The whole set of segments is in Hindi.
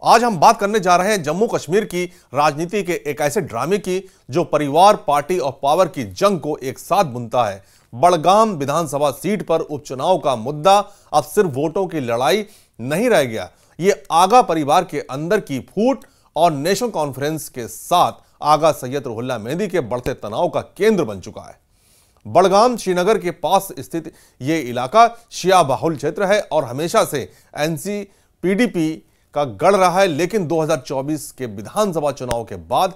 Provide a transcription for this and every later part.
आज हम बात करने जा रहे हैं जम्मू कश्मीर की राजनीति के एक ऐसे ड्रामे की जो परिवार, पार्टी और पावर की जंग को एक साथ बुनता है। बड़गाम विधानसभा सीट पर उपचुनाव का मुद्दा अब सिर्फ वोटों की लड़ाई नहीं रह गया, ये आगा परिवार के अंदर की फूट और नेशनल कॉन्फ्रेंस के साथ आगा सैयद रुहुल्ला मेहंदी के बढ़ते तनाव का केंद्र बन चुका है। बड़गाम श्रीनगर के पास स्थित यह इलाका शिया बाहुल क्षेत्र है और हमेशा से एनसी पीडीपी का गढ़ रहा है, लेकिन 2024 के विधानसभा चुनाव के बाद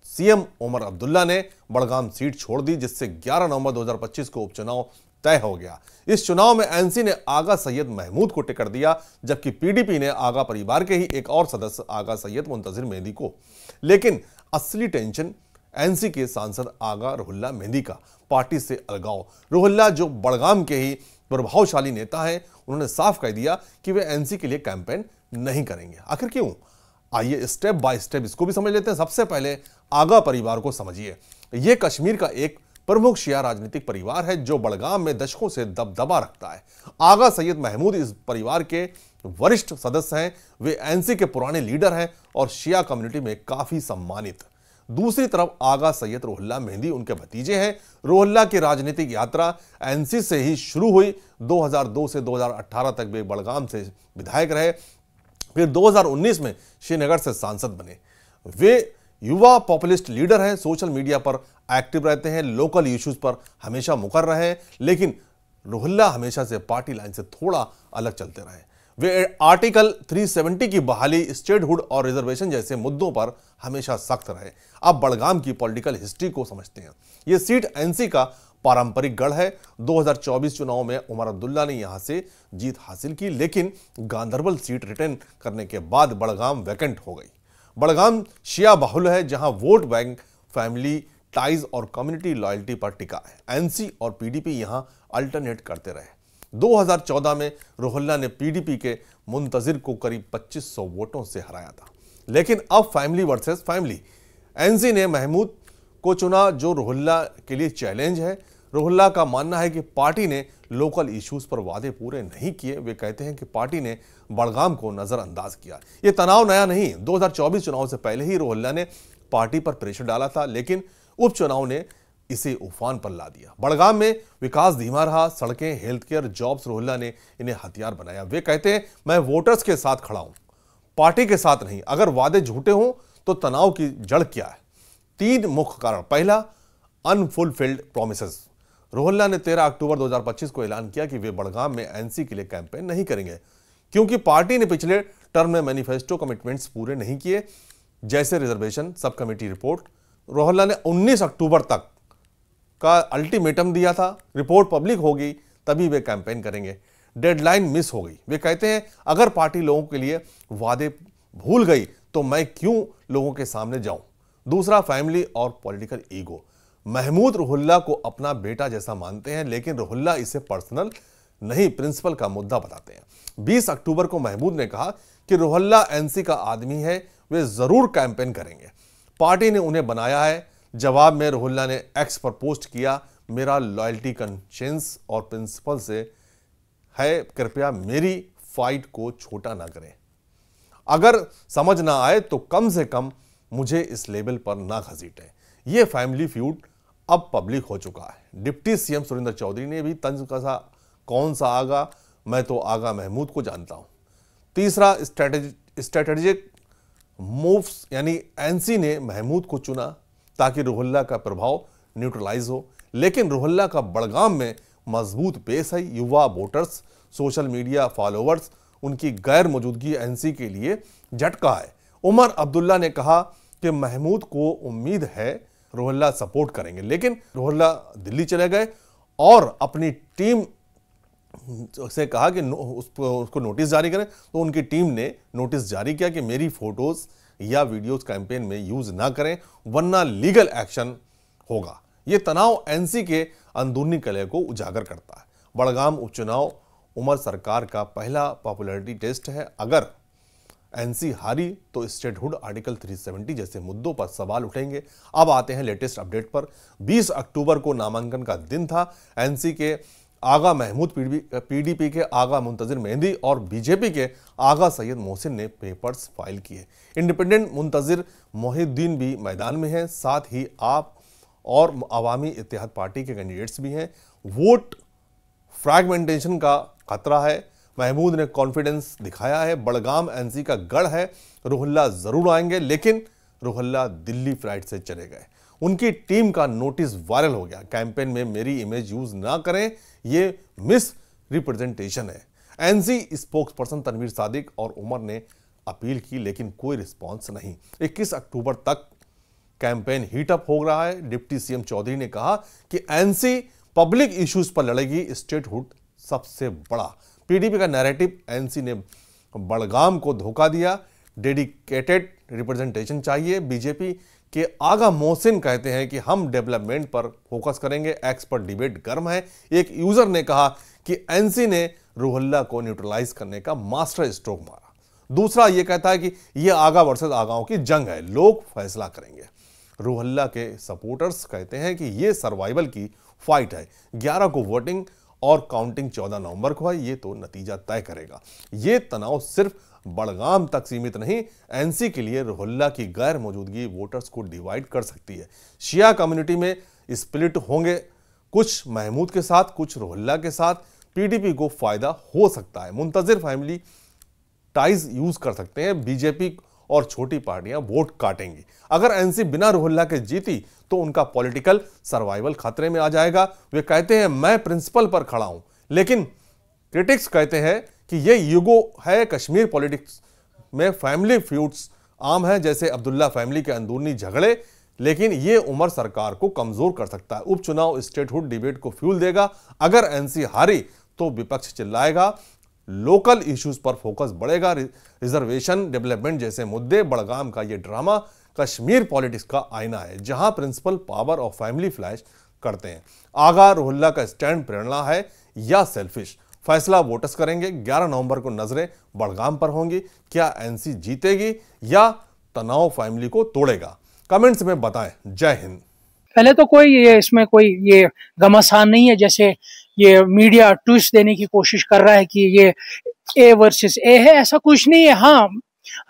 सीएम उमर अब्दुल्ला ने बड़गाम सीट छोड़ दी, जिससे 11 नवंबर 2025 को उपचुनाव तय हो गया। इस चुनाव में एनसी ने आगा सैयद महमूद को टिकट दिया, जबकि पीडीपी ने आगा परिवार के ही एक और सदस्य आगा सैयद मुंतजिर मेहंदी को। लेकिन असली टेंशन एनसी के सांसद आगा रुहुल्ला मेहंदी का पार्टी से अलगाव। रुहुल्ला जो बड़गाम के ही प्रभावशाली नेता हैं, उन्होंने साफ कह दिया कि वे एनसी के लिए कैंपेन नहीं करेंगे। आखिर क्यों? आइए स्टेप बाय स्टेप इसको भी समझ लेते हैं। सबसे पहले आगा परिवार को समझिए। यह कश्मीर का एक प्रमुख शिया राजनीतिक परिवार है जो बड़गाम में दशकों से दबदबा रखता है। आगा सैयद महमूद इस परिवार के वरिष्ठ सदस्य हैं। वे एनसी के पुराने लीडर हैं और शिया कम्युनिटी में काफी सम्मानित। दूसरी तरफ आगा सैयद रुहुल्ला मेहंदी उनके भतीजे हैं। रुहुल्ला की राजनीतिक यात्रा एनसी से ही शुरू हुई। 2002 से 2018 तक वे बड़गाम से विधायक रहे, फिर 2019 में श्रीनगर से सांसद बने। वे युवा पॉपुलिस्ट लीडर हैं, सोशल मीडिया पर एक्टिव रहते हैं, लोकल इश्यूज पर हमेशा मुकर रहे हैं, लेकिन रुहुल्ला हमेशा से पार्टी लाइन से थोड़ा अलग चलते रहे। वे आर्टिकल 370 की बहाली, स्टेटहुड और रिजर्वेशन जैसे मुद्दों पर हमेशा सख्त रहे। अब बड़गाम की पॉलिटिकल हिस्ट्री को समझते हैं। यह सीट एनसी का पारंपरिक गढ़ है। 2024 चुनाव में उमर अब्दुल्ला ने यहां से जीत हासिल की, लेकिन गांधरबल सीट रिटर्न करने के बाद बड़गाम वैकेंट हो गई। बड़गाम शिया बाहुल है, जहां वोट बैंक, फैमिली टाइज और कम्युनिटी लॉयल्टी पर टिका है। एनसी और पीडीपी यहां अल्टरनेट करते रहे। 2014 में रुहुल्ला ने पीडीपी के मुंतजिर को करीब 2500 वोटों से हराया था, लेकिन अब फैमिली वर्सेस फैमिली एनसी ने महमूद को चुना, जो रुहुल्ला के लिए चैलेंज है। रुहुल्ला का मानना है कि पार्टी ने लोकल इश्यूज पर वादे पूरे नहीं किए। वे कहते हैं कि पार्टी ने बड़गाम को नजरअंदाज किया। यह तनाव नया नहीं, 2024 चुनाव से पहले ही रुहुल्ला ने पार्टी पर प्रेशर डाला था, लेकिन उपचुनाव ने इसे उफान पर ला दिया। बड़गाम में विकास धीमा रहा, सड़कें, हेल्थ केयर, जॉब्स रुहुल्ला ने इन्हें हथियार बनाया। वे कहते हैं, मैं वोटर्स के साथ खड़ा हूं, पार्टी के साथ नहीं। अगर वादे झूठे हों तो तनाव की जड़ क्या है? 3 मुख्य कारण। पहला, अनफुलफिल्ड प्रोमिसेस। रुहुल्ला ने 13 अक्टूबर 2025 को ऐलान किया कि वे बड़गाम में एनसी के लिए कैंपेन नहीं करेंगे, क्योंकि पार्टी ने पिछले टर्म में मैनिफेस्टो कमिटमेंट्स पूरे नहीं किए, जैसे reservation sub committee report. Ruhollah ने 19 अक्टूबर तक का अल्टीमेटम दिया था, रिपोर्ट पब्लिक होगी तभी वे कैंपेन करेंगे। डेडलाइन मिस हो गई। वे कहते हैं, अगर पार्टी लोगों के लिए वादे भूल गई तो मैं क्यों लोगों के सामने जाऊं। दूसरा, फैमिली और पॉलिटिकल ईगो। महमूद रुहुल्ला को अपना बेटा जैसा मानते हैं, लेकिन रुहुल्ला इसे पर्सनल नहीं, प्रिंसिपल का मुद्दा बताते हैं। 20 अक्टूबर को महमूद ने कहा कि रुहुल्ला एनसी का आदमी है, वे जरूर कैंपेन करेंगे, पार्टी ने उन्हें बनाया है। जवाब में रुहुल्ला ने एक्स पर पोस्ट किया, मेरा लॉयल्टी कंशियंस और प्रिंसिपल से है, कृपया मेरी फाइट को छोटा ना करें। अगर समझ ना आए तो कम से कम मुझे इस लेवल पर ना घसीटें। यह फैमिली फ्यूड अब पब्लिक हो चुका है। डिप्टी सीएम सुरेंद्र चौधरी ने भी तंज कसा, कौन सा आगा, मैं तो आगा महमूद को जानता हूं। तीसरा, स्ट्रेटेजिक मूव्स, यानी एनसी ने महमूद को चुना ताकि रुहुल्ला का प्रभाव न्यूट्रलाइज हो, लेकिन रुहुल्ला का बड़गाम में मजबूत बेस है। युवा वोटर्स, सोशल मीडिया फॉलोअर्स, उनकी गैर मौजूदगी एनसी के लिए झटका है। उमर अब्दुल्ला ने कहा कि महमूद को उम्मीद है रुहुल्ला सपोर्ट करेंगे, लेकिन रुहुल्ला दिल्ली चले गए और अपनी टीम से कहा कि उसको नोटिस जारी करें, तो उनकी टीम ने नोटिस जारी किया कि मेरी फोटोज या वीडियोस कैंपेन में यूज ना करें, वरना लीगल एक्शन होगा। यह तनाव एनसी के अंदरूनी कलह को उजागर करता है। बड़गाम उपचुनाव उमर सरकार का पहला पॉपुलैरिटी टेस्ट है। अगर एनसी हारी तो स्टेटहुड, आर्टिकल 370 जैसे मुद्दों पर सवाल उठेंगे। अब आते हैं लेटेस्ट अपडेट पर। 20 अक्टूबर को नामांकन का दिन था। एनसी के आगा महमूद पीडीपी के आगा मुंतजिर मेहंदी और बीजेपी के आगा सैयद मोहसिन ने पेपर्स फाइल किए। इंडिपेंडेंट मुंतजिर मोहिउद्दीन भी मैदान में हैं, साथ ही आप और अवामी इत्तेहाद पार्टी के कैंडिडेट्स भी हैं। वोट फ्रैगमेंटेशन का खतरा है। महमूद ने कॉन्फिडेंस दिखाया है, बड़गाम एनसी का गढ़ है, रुहुल्ला जरूर आएंगे, लेकिन रुहुल्ला दिल्ली फ्लाइट से चले गए। उनकी टीम का नोटिस वायरल हो गया, कैंपेन में मेरी इमेज यूज ना करें, ये मिस रिप्रेजेंटेशन है। NC spokesperson Tanveer Sadiq और उमर ने अपील की, लेकिन कोई रिस्पॉन्स नहीं। 21 अक्टूबर तक कैंपेन हीट अप हो रहा है। डिप्टी सीएम चौधरी ने कहा कि एनसी पब्लिक इश्यूज पर लड़ेगी, स्टेटहुड सबसे बड़ा। पीडीपी का नैरेटिव, एनसी ने बड़गाम को धोखा दिया, डेडिकेटेड रिप्रेजेंटेशन चाहिए। बीजेपी के आगा मोहसिन कहते हैं कि हम डेवलपमेंट पर फोकस करेंगे, एक्स पर डिबेट गर्म है। एक यूजर ने कहा कि एनसी ने रुहुल्ला को न्यूट्रलाइज करने का मास्टर स्ट्रोक मारा। दूसरा ये कहता है कि यह आगा वर्सेस आगाओं की जंग है, लोग फैसला करेंगे। रुहुल्ला के सपोर्टर्स कहते हैं कि यह सर्वाइवल की फाइट है। 11 को वोटिंग और काउंटिंग 14 नवंबर को है, ये तो नतीजा तय करेगा। ये तनाव सिर्फ बड़गाम तक सीमित नहीं, एनसी के लिए रुहुल्ला की गैर मौजूदगी वोटर्स को डिवाइड कर सकती है। शिया कम्युनिटी में स्प्लिट होंगे, कुछ महमूद के साथ, कुछ रुहुल्ला के साथ। पीडीपी को फायदा हो सकता है, मुंतजिर फैमिली टाइज यूज कर सकते हैं। बीजेपी और छोटी पार्टियां वोट काटेंगी। अगर एनसी बिना रुहुल्ला के जीती तो उनका पॉलिटिकल सर्वाइवल खतरे में आ जाएगा। वे कहते हैं मैं प्रिंसिपल पर खड़ा हूं, लेकिन क्रिटिक्स कहते हैं कि यह युगो है। कश्मीर पॉलिटिक्स में फैमिली फ्यूड्स आम है, जैसे अब्दुल्ला फैमिली के अंदरूनी झगड़े, लेकिन यह उमर सरकार को कमजोर कर सकता है। उपचुनाव स्टेटहुड डिबेट को फ्यूल देगा। अगर एनसी हारी तो विपक्ष चिल्लाएगा, लोकल इश्यूज पर फोकस बढ़ेगा, रिजर्वेशन, डेवलपमेंट जैसे मुद्दे। बड़गाम का यह ड्रामा कश्मीर पॉलिटिक्स का आईना है, जहां प्रिंसिपल पावर और फैमिली फ्लैश करते हैं। आगा रुहुल्ला का स्टैंड प्रेरणा है या सेल्फिश, फैसला वोटर्स करेंगे। 11 नवंबर को नजरें बड़गाम पर होंगी। क्या एनसी जीतेगी या तनाव फैमिली को तोड़ेगा? कमेंट्स में बताएं। जय हिंद। पहले तो कोई इसमें कोई ये घमासान नहीं है, जैसे ये मीडिया ट्विस्ट देने की कोशिश कर रहा है कि ये ए वर्सेस ए है। ऐसा कुछ नहीं है। हाँ,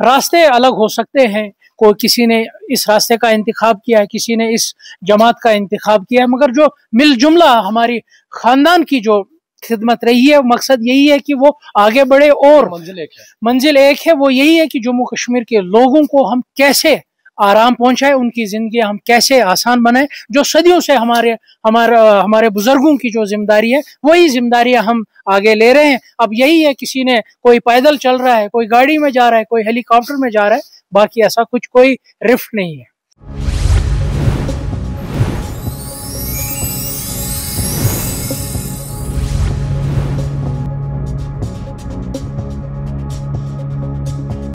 रास्ते अलग हो सकते हैं, कोई किसी ने इस रास्ते का इंतखाब किया है, किसी ने इस जमात का इंतखाब किया है, मगर जो मिलजुमला हमारी खानदान की जो खिदमत रही है, मकसद यही है कि वो आगे बढ़े और मंजिल एक है। वो यही है कि जम्मू कश्मीर के लोगों को हम कैसे आराम पहुंचाए, उनकी जिंदगी हम कैसे आसान बनाए। जो सदियों से हमारे बुजुर्गों की जो जिम्मेदारी है, वही जिम्मेदारियां हम आगे ले रहे हैं। अब यही है, किसी ने कोई पैदल चल रहा है, कोई गाड़ी में जा रहा है, कोई हेलीकॉप्टर में जा रहा है, बाकी ऐसा कुछ कोई रिफ्ट नहीं है।